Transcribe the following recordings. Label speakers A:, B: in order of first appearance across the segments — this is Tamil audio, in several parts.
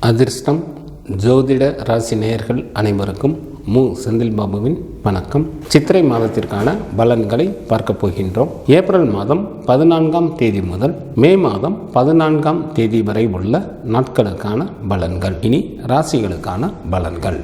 A: அதிர்ஷ்டம் ஜோதிட ராசி நேயர்கள் அனைவருக்கும் செந்தில் பாபுவின் வணக்கம். சித்திரை மாதத்திற்கான பலன்களை பார்க்க போகின்றோம். ஏப்ரல் மாதம் 14ஆம் தேதி முதல் மே மாதம் 14ஆம் தேதி வரை உள்ள நாட்களுக்கான பலன்கள். இனி ராசிகளுக்கான பலன்கள்.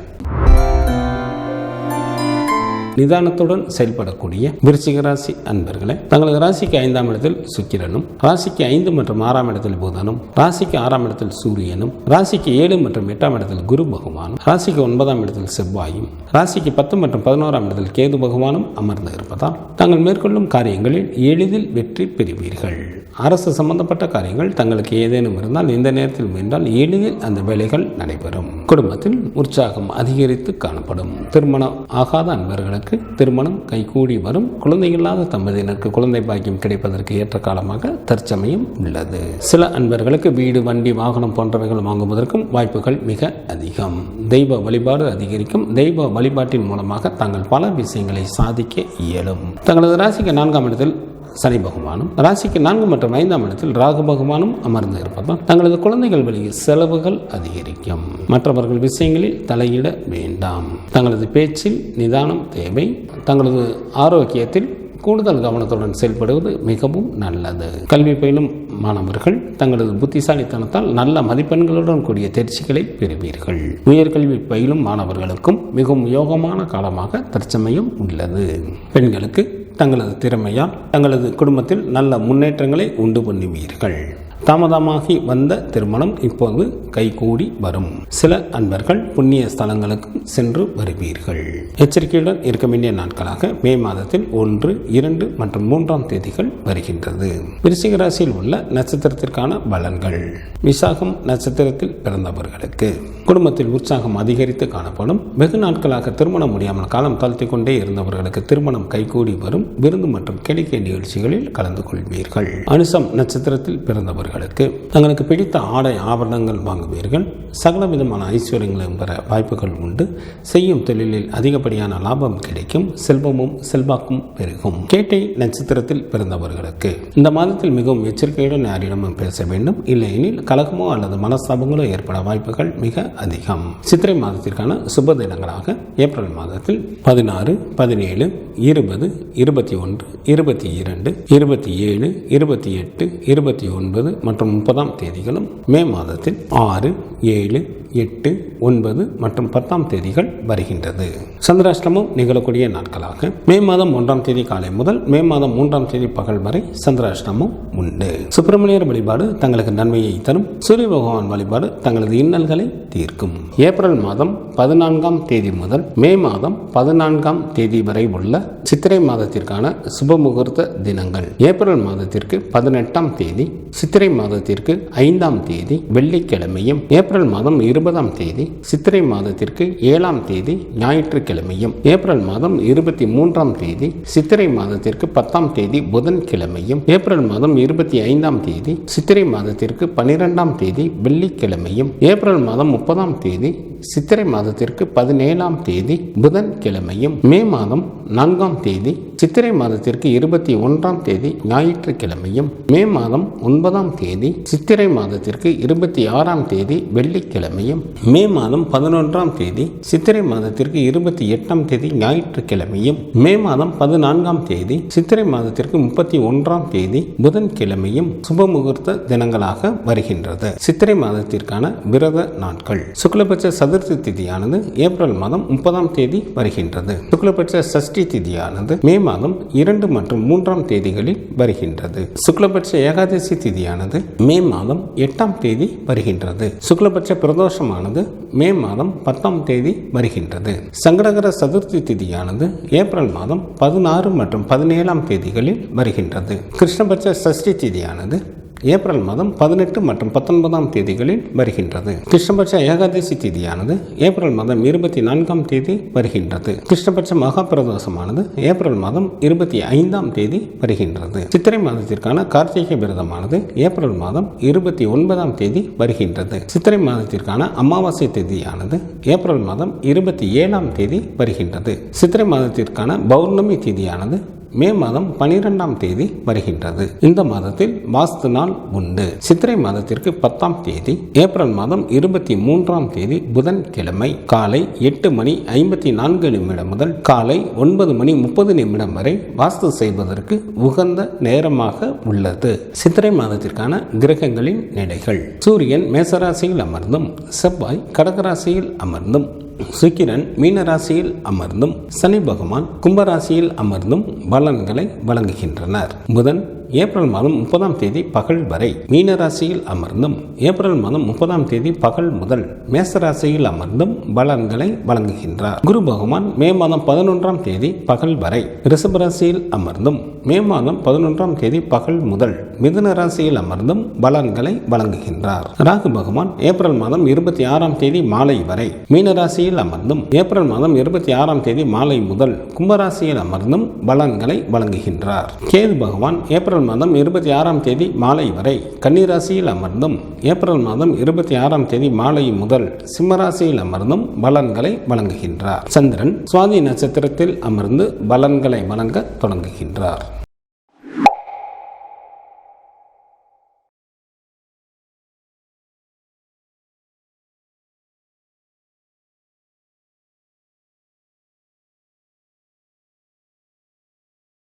A: நிதானத்துடன் செயல்படக்கூடிய விருச்சிக ராசி அன்பர்களே, தங்களது ராசிக்கு 5ஆம் இடத்தில் சுக்கிரனும், ராசிக்கு 5 மற்றும் 6ஆம் இடத்தில் புதனும், ராசிக்கு 6ஆம் இடத்தில் சூரியனும், ராசிக்கு 7 மற்றும் 8ஆம் இடத்தில் குரு பகவானும், ராசிக்கு 9ஆம் இடத்தில் செவ்வாயும், ராசிக்கு 10 மற்றும் 11ஆம் இடத்தில் கேது பகவானும் அமர்ந்து இருப்பதால் தாங்கள் மேற்கொள்ளும் காரியங்களில் எளிதில் வெற்றி பெறுவீர்கள். அரசு சம்பந்தப்பட்ட காரியங்கள் தங்களுக்கு ஏதேனும் இருந்தால் இந்த நேரத்தில் முயன்றால் எளிதில் அந்த வேலைகள் நடைபெறும். குடும்பத்தில் உற்சாகம் அதிகரித்து காணப்படும். திருமணம் ஆகாத அன்பர்களுக்கு திருமணம் கைகூடி வரும். குழந்தையில்லாத தம்பதியினருக்கு குழந்தை பாக்கியம் கிடைப்பதற்கு ஏற்ற காலமாக தற்சமயம் உள்ளது. சில அன்பர்களுக்கு வீடு, வண்டி, வாகனம் போன்றவைகள் வாங்குவதற்கும் வாய்ப்புகள் மிக அதிகம். தெய்வ வழிபாடு அதிகரிக்கும். தெய்வ வழிபாட்டின் மூலமாக தாங்கள் பல விஷயங்களை சாதிக்க இயலும். தங்களது ராசிக்கு 4ஆம் இடத்தில் சனி பகவானும், ராசிக்கு 4 மற்றும் 5ஆம் இடத்தில் ராகு பகவானும் அமர்ந்து இருப்பதால் தங்களது குழந்தைகள் வழியில் செலவுகள் அதிகரிக்கும். மற்றவர்கள் விஷயங்களில் தலையிட வேண்டாம். தங்களது பேச்சில் நிதானம் தேவை. தங்களது ஆரோக்கியத்தில் கூடுதல் கவனத்துடன் செயல்படுவது மிகவும் நல்லது. கல்வி பயிலும் மாணவர்கள் தங்களது புத்திசாலித்தனத்தால் நல்ல மதிப்பெண்களுடன் கூடிய தேர்ச்சிகளை பெறுவீர்கள். உயர்கல்வி பயிலும் மாணவர்களுக்கும் மிகவும் யோகமான காலமாக தற்சமயம் உள்ளது. பெண்களுக்கு தங்களது திறமையால் தங்களது குடும்பத்தில் நல்ல முன்னேற்றங்களை உண்டு பண்ணுவீர்கள். தாமதமாகி வந்த திருமணம் இப்போது கைகூடி வரும். சில அன்பர்கள் புண்ணிய ஸ்தலங்களுக்கு சென்று வருவீர்கள். எச்சரிக்கையுடன் இருக்க வேண்டிய நாட்களாக மே மாதத்தில் 1, 2 மற்றும் 3ஆம் தேதிகள் வருகின்றது. விருச்சிக ராசியில் உள்ள நட்சத்திரத்திற்கான பலன்கள். விசாகம் நட்சத்திரத்தில் பிறந்தவர்களுக்கு குடும்பத்தில் உற்சாகம் அதிகரித்து காணப்படும். வெகு நாட்களாக திருமணம் முடியாமல் காலம் தாழ்த்தி கொண்டே இருந்தவர்களுக்கு திருமணம் கைகூடி வரும். விருந்து மற்றும் கேளிக்கை நிகழ்ச்சிகளில் கலந்து கொள்வீர்கள். அனுசம் நட்சத்திரத்தில் பிறந்தவர்கள் தங்களுக்கு பிடித்த ஆடை ஆபரணங்கள் வாங்குவீர்கள். சகல விதமான ஐஸ்வர்யங்களும் பெற வாய்ப்புகள் உண்டு. செய்யும் தொழிலில் அதிகப்படியான லாபம் கிடைக்கும். செல்வமும் செல்வாக்கும் பெருகும். கேட்டை நட்சத்திரத்தில் பிறந்தவர்களுக்கு இந்த மாதத்தில் மிகவும் எச்சரிக்கையுடன் யாரிடமும் பேச வேண்டும். இல்லையெனில் கலகமோ அல்லது மனஸ்தாபங்களோ ஏற்பட வாய்ப்புகள் மிக அதிகம். சித்திரை மாதத்திற்கான சுப தினங்களாக ஏப்ரல் மாதத்தில் 16, 17, 20, 21, 22, 27, 28, 29 மற்றும் 30ஆம் தேதிகளும், மே மாதத்தில் 6, 7, 8, 9 மற்றும் 10ஆம் தேதிகள் வருகின்றது. சந்திராஷ்டமம் நிகழக்கூடிய நாட்களாக மே மாதம் 1ஆம் தேதி காலை முதல் மே மாதம் 3ஆம் தேதி பகல் வரை சந்திராஷ்டமம் உண்டு. சுப்பிரமணியர் வழிபாடு தங்களுக்கு நன்மையை தரும். சூரிய பகவான் வழிபாடு தங்களது இன்னல்களை தீர்க்கும். ஏப்ரல் மாதம் 14ஆம் தேதி முதல் மே மாதம் 14ஆம் தேதி வரை உள்ள சித்திரை மாதத்திற்கான சுப முகூர்த்த தினங்கள். ஏப்ரல் மாதத்திற்கு 18ஆம் தேதி, சித்திரை மாதத்திற்கு 5ஆம் தேதி வெள்ளிக்கிழமையும், ஏப்ரல் மாதம் 20ஆம் தேதி சித்திரை மாதத்திற்கு 7ஆம் தேதி ஞாயிற்றுக்கிழமையும், ஏப்ரல் மாதம் 23ஆம் தேதி சித்திரை மாதத்திற்கு 10ஆம் தேதி புதன்கிழமையும், ஏப்ரல் மாதம் 25ஆம் தேதி சித்திரை மாதத்திற்கு 12ஆம் தேதி வெள்ளிக்கிழமையும், ஏப்ரல் மாதம் 30ஆம் தேதி சித்திரை மாதத்திற்கு 17ஆம் தேதி புதன்கிழமையும், மே மாதம் 4ஆம் தேதி சித்திரை மாதத்திற்கு 21ஆம் தேதி ஞாயிற்றுக்கிழமையும், மே மாதம் 9ஆம் தேதி சித்திரை மாதத்திற்கு 26ஆம் தேதி வெள்ளிக்கிழமையும், மே மாதம் 11ஆம் தேதி சித்திரை மாதத்திற்கு 28ஆம் தேதி ஞாயிற்றுக்கிழமையும், மே மாதம் 14ஆம் தேதி சித்திரை மாதத்திற்கு 31ஆம் தேதி புதன்கிழமையும் சுப முகூர்த்த தினங்களாக வருகின்றது. சித்திரை மாதத்திற்கான விரத நாட்கள். சுக்லபட்ச சதுர்த்தி திதியானது ஏப்ரல் மாதம் 30ஆம் தேதி வருகின்றது. சுக்லபட்ச சஷ்டி திதியானது மே மாதம் 2 மற்றும் 3ஆம் தேதிகளில் வருகின்றது. சுக்லபட்ச ஏகாதசி திதியானது மே மாதம் 8ஆம் தேதி வருகின்றது. சுக்லபட்ச பிரதோஷமானது மே மாதம் 10ஆம் தேதி வருகின்றது. சங்கடகர சதுர்த்தி திதியானது ஏப்ரல் மாதம் 16 மற்றும் 17ஆம் தேதிகளில் வருகின்றது. கிருஷ்ணபட்ச சஷ்டி திதியானது ஏப்ரல் மாதம் 18 மற்றும் 19ஆம் தேதிகளில் வருகின்றது. கிருஷ்ணபட்ச ஏகாதசி திதியானது ஏப்ரல் மாதம் 24ஆம் தேதி வருகின்றது. கிருஷ்ணபட்ச மகா பிரதோஷமானது ஏப்ரல் மாதம் 25ஆம் தேதி வருகின்றது. சித்திரை மாதத்திற்கான கார்த்திகை விரதமானது ஏப்ரல் மாதம் 29ஆம் தேதி வருகின்றது. சித்திரை மாதத்திற்கான அமாவாசை திதியானது ஏப்ரல் மாதம் 27ஆம் தேதி வருகின்றது. சித்திரை மாதத்திற்கான பௌர்ணமி திதியானது மே மாதம் 12ஆம் தேதி வருகின்றது. இந்த மாதத்தில் வாஸ்து நாள் உண்டு. சித்திரை மாதத்திற்கு 10ஆம் தேதி ஏப்ரல் மாதம் 23ஆம் தேதி புதன்கிழமை காலை 8:54 முதல் காலை 9:30 வரை வாஸ்து செய்வதற்கு உகந்த நேரமாக உள்ளது. சித்திரை மாதத்திற்கான கிரகங்களின் நிலைகள்: சூரியன் மேசராசியில் அமர்ந்தும், செவ்வாய் கடகராசியில் அமர்ந்தும், சுக்கிரன் மீனராசியில் அமர்ந்தும், சனி பகவான் கும்பராசியில் அமர்ந்தும் பலன்களை வழங்குகின்றனர். புதன் ஏப்ரல் மாதம் 30ஆம் தேதி பகல் வரை மீனராசியில் அமர்ந்தும், ஏப்ரல் மாதம் 30ஆம் தேதி பகல் முதல் மேசராசியில் அமர்ந்தும் பலன்களை வழங்குகின்றார். குரு பகவான் மே மாதம் 11ஆம் தேதி பகல் வரை ரிஷபராசியில் அமர்ந்தும், மே மாதம் 11ஆம் தேதி பகல் முதல் மிதுன ராசியில் அமர்ந்தும் பலன்களை வழங்குகின்றார். ராகு பகவான் ஏப்ரல் மாதம் 26ஆம் தேதி மாலை வரை மீனராசியில் அமர்ந்தும், ஏப்ரல் மாதம் 26ஆம் தேதி மாலை முதல் கும்பராசியில் அமர்ந்தும் பலன்களை வழங்குகின்றார். கேது பகவான் ஏப்ரல் மாதம் 26ஆம் தேதி மாலை வரை கன்னிராசியில் அமர்ந்தும், ஏப்ரல் மாதம் 26ஆம் தேதி மாலை முதல் சிம்மராசியில் அமர்ந்தும் பலன்களை வழங்குகின்றார். சந்திரன் சுவாதி நட்சத்திரத்தில் அமர்ந்து பலன்களை வழங்க தொடங்குகின்றார்.